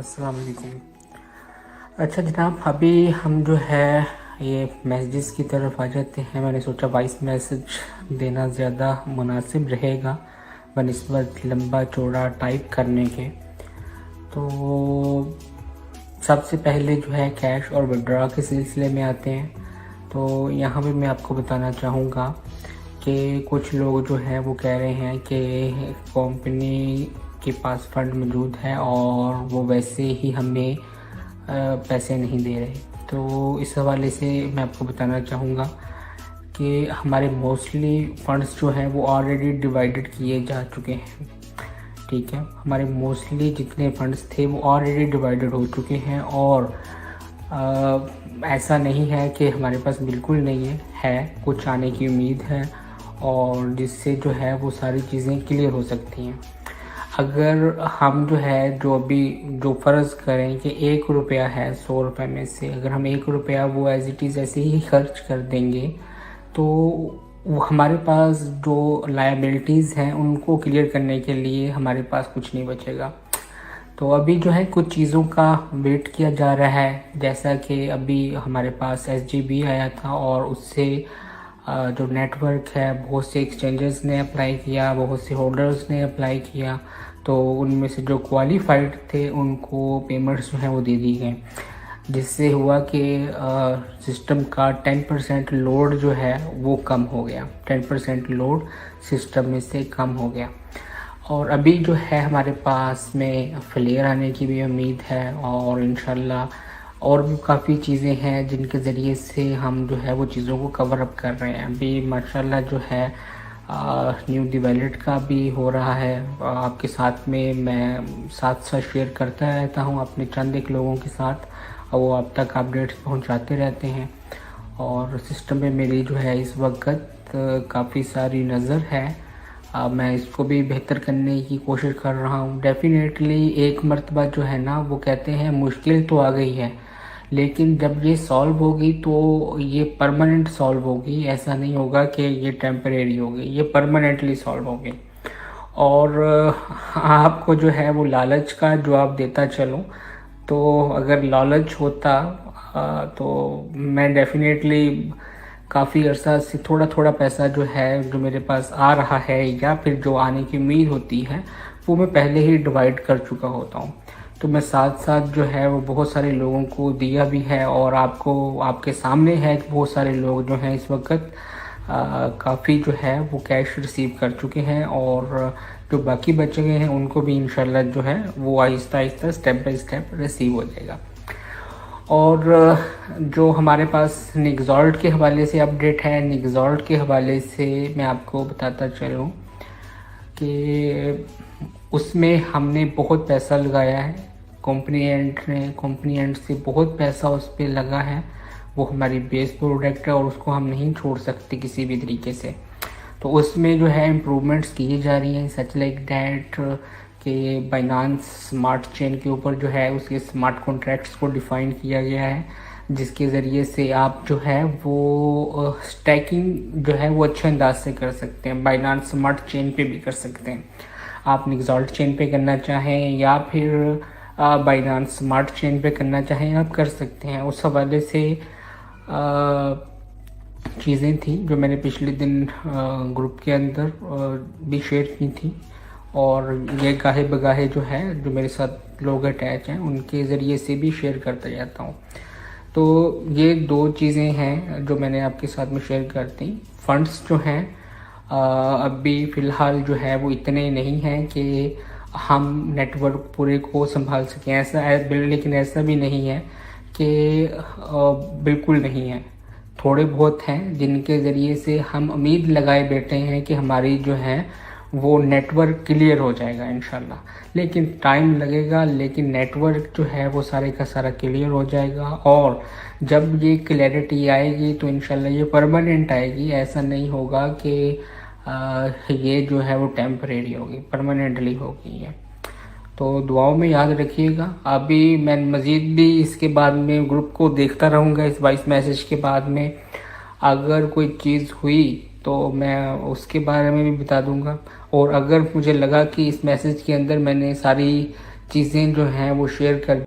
अस्सलाम वालेकुम। अच्छा जनाब, अभी हम जो है ये मैसेजेस की तरफ आ जाते हैं। मैंने सोचा वॉइस मैसेज देना ज़्यादा मुनासिब रहेगा बनिस्बत लंबा चौड़ा टाइप करने के। तो सबसे पहले जो है कैश और विड्रॉ के सिलसिले में आते हैं। तो यहाँ पे मैं आपको बताना चाहूँगा कि कुछ लोग जो है वो कह रहे हैं कि कंपनी के पास फंड मौजूद है और वो वैसे ही हमें पैसे नहीं दे रहे। तो इस हवाले से मैं आपको बताना चाहूँगा कि हमारे मोस्टली फंड्स जो हैं वो ऑलरेडी डिवाइडेड किए जा चुके हैं। ठीक है, हमारे मोस्टली जितने फंड्स थे वो ऑलरेडी डिवाइडेड हो चुके हैं और ऐसा नहीं है कि हमारे पास बिल्कुल नहीं है कुछ आने की उम्मीद है और जिससे जो है वो सारी चीज़ें क्लियर हो सकती हैं। अगर हम जो है जो अभी जो फ़र्ज़ करें कि 1 रुपया है 100 रुपये में से, अगर हम 1 रुपया वो एज़ इट इज़ ऐसे ही खर्च कर देंगे तो वो हमारे पास जो लायबिलिटीज़ हैं उनको क्लियर करने के लिए हमारे पास कुछ नहीं बचेगा। तो अभी जो है कुछ चीज़ों का वेट किया जा रहा है, जैसा कि अभी हमारे पास SGB आया था और उससे जो नेटवर्क है बहुत से एक्सचेंजेस ने अप्लाई किया, बहुत से होल्डर्स ने अप्लाई किया। तो उनमें से जो क्वालिफाइड थे उनको पेमेंट्स जो हैं वो दे दी गई, जिससे हुआ कि सिस्टम का 10% लोड जो है वो कम हो गया। 10% लोड सिस्टम में से कम हो गया और अभी जो है हमारे पास में फ्लेयर आने की भी उम्मीद है और इंशाल्लाह और भी काफ़ी चीज़ें हैं जिनके ज़रिए से हम जो है वो चीज़ों को कवर अप कर रहे हैं। अभी माशाल्लाह जो है न्यू दी वैलेट का भी हो रहा है। आपके साथ में मैं साथ शेयर करता रहता हूँ अपने चंद एक लोगों के साथ और वो आप तक अपडेट्स पहुँचाते रहते हैं। और सिस्टम में मेरी जो है इस वक्त काफ़ी सारी नज़र है। मैं इसको भी बेहतर करने की कोशिश कर रहा हूँ। डेफिनेटली एक मर्तबा जो है ना वो कहते हैं मुश्किल तो आ गई है, लेकिन जब ये सॉल्व होगी तो ये परमानेंट सॉल्व होगी। ऐसा नहीं होगा कि ये टेम्परेरी होगी, ये परमानेंटली सॉल्व होगी। और आपको जो है वो लालच का जवाब देता चलूँ तो अगर लालच होता तो मैं डेफिनेटली काफ़ी अर्सा से थोड़ा थोड़ा पैसा जो है जो मेरे पास आ रहा है या फिर जो आने की उम्मीद होती है वो मैं पहले ही डिवाइड कर चुका होता हूँ। तो मैं साथ साथ जो है वो बहुत सारे लोगों को दिया भी है और आपको आपके सामने है कि बहुत सारे लोग जो हैं इस वक्त काफ़ी जो है वो कैश रिसीव कर चुके हैं और जो बाकी बचे गए हैं उनको भी इंशाल्लाह जो है वो Aahista Aahista step by step receive हो जाएगा। और जो हमारे पास निगजॉल्ट के हवाले से अपडेट है, निगजॉल्ट के हवाले से मैं आपको बताता चलूँ कि उसमें हमने बहुत पैसा लगाया है। कंपनी एंड से बहुत पैसा उस पर लगा है। वो हमारी बेस प्रोडक्ट है और उसको हम नहीं छोड़ सकते किसी भी तरीके से। तो उसमें जो है इम्प्रूवमेंट्स की जा रही हैं, सच लाइक डैट कि बाइनांस स्मार्ट चेन के ऊपर जो है उसके स्मार्ट कॉन्ट्रैक्ट्स को डिफ़ाइन किया गया है, जिसके ज़रिए से आप जो है वो स्टैकिंग जो है वो अच्छे अंदाज से कर सकते हैं। बाइनांस स्मार्ट चेन पे भी कर सकते हैं। आप निगजॉल्ट चेन पे करना चाहें या फिर बाइनांस स्मार्ट चेन पे करना चाहें आप कर सकते हैं। उस हवाले से चीज़ें थी जो मैंने पिछले दिन ग्रुप के अंदर भी शेयर की थी और ये गाहे बगाहे जो है जो मेरे साथ लोग अटैच हैं उनके ज़रिए से भी शेयर करता जाता हूँ। तो ये 2 चीज़ें हैं जो मैंने आपके साथ में शेयर करती। फंड्स जो हैं अभी फ़िलहाल जो है वो इतने नहीं हैं कि हम नेटवर्क पूरे को संभाल सकें। ऐसा है, लेकिन ऐसा भी नहीं है कि बिल्कुल नहीं है। थोड़े बहुत हैं जिनके ज़रिए से हम उम्मीद लगाए बैठे हैं कि हमारी जो है वो नेटवर्क क्लियर हो जाएगा इंशाल्लाह, लेकिन टाइम लगेगा। लेकिन नेटवर्क जो है वो सारे का सारा क्लियर हो जाएगा और जब ये क्लैरिटी आएगी तो इंशाल्लाह ये परमानेंट आएगी। ऐसा नहीं होगा कि ये जो है वो टेम्परेरी होगी, परमानेंटली होगी ये। तो दुआओं में याद रखिएगा। अभी मैं मज़ीद भी इसके बाद में ग्रुप को देखता रहूँगा। इस वॉइस मैसेज के बाद में अगर कोई चीज़ हुई तो मैं उसके बारे में भी बता दूँगा और अगर मुझे लगा कि इस मैसेज के अंदर मैंने सारी चीज़ें जो हैं वो शेयर कर।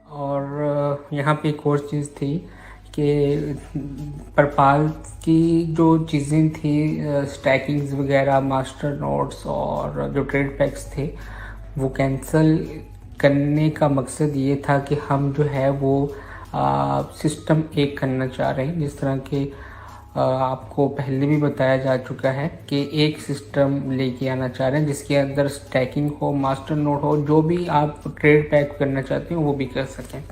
और यहाँ पे एक और चीज़ थी कि परपाल की जो चीज़ें थी, स्टैकिंग्स वगैरह, मास्टर नोट्स और जो ट्रेड पैक्स थे, वो कैंसिल करने का मकसद ये था कि हम जो है वो सिस्टम एक करना चाह रहे हैं। जिस तरह के आपको पहले भी बताया जा चुका है कि एक सिस्टम लेके आना चाह रहे हैं जिसके अंदर स्टैकिंग हो, मास्टर नोट हो, जो भी आप ट्रेड पैक करना चाहते हो वो भी कर सकें।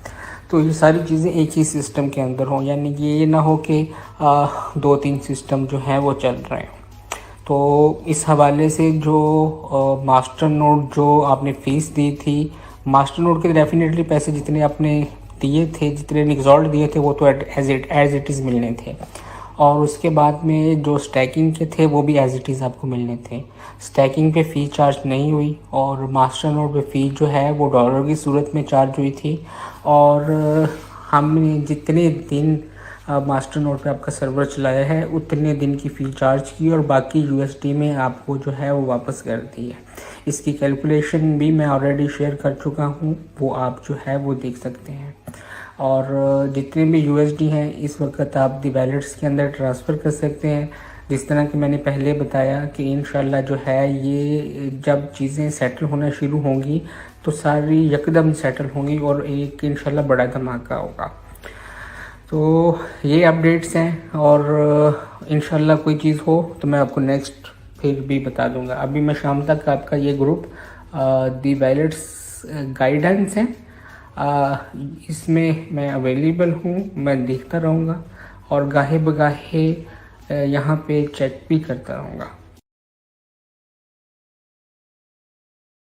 तो ये सारी चीज़ें एक ही सिस्टम के अंदर हों, यानी कि ये ना हो कि 2-3 सिस्टम जो हैं वो चल रहे हैं। तो इस हवाले से जो मास्टर नोट जो आपने फ़ीस दी थी, मास्टर नोट के डेफिनेटली पैसे जितने आपने दिए थे, जितने निगजॉल्ट दिए थे, वो तो एज इट इज़ मिलने थे। और उसके बाद में जो स्टैकिंग के थे वो भी एज इट इज़ आपको मिलने थे। स्टैकिंग पे फ़ी चार्ज नहीं हुई और मास्टर नोट पे फ़ी जो है वो डॉलर की सूरत में चार्ज हुई थी। और हमने जितने दिन मास्टर नोट पे आपका सर्वर चलाया है उतने दिन की फ़ी चार्ज की और बाकी यूएसडी में आपको जो है वो वापस कर दी है। इसकी कैलकुलेशन भी मैं ऑलरेडी शेयर कर चुका हूँ, वो आप जो है वो देख सकते हैं। और जितने भी यूएसडी हैं इस वक्त आप दी वैलेट्स के अंदर ट्रांसफ़र कर सकते हैं। जिस तरह कि मैंने पहले बताया कि इंशाल्लाह जो है ये जब चीज़ें सेटल होना शुरू होंगी तो सारी यकदम सेटल होंगी और एक इंशाल्लाह बड़ा धमाका होगा। तो ये अपडेट्स हैं और इंशाल्लाह कोई चीज़ हो तो मैं आपको नेक्स्ट फिर भी बता दूंगा। अभी मैं शाम तक आपका ये ग्रुप दी वैलेट्स गाइडेंस है, इसमें मैं अवेलेबल हूँ, मैं देखता रहूँगा और गाहे बगाहे यहाँ पे चेक भी करता रहूँगा।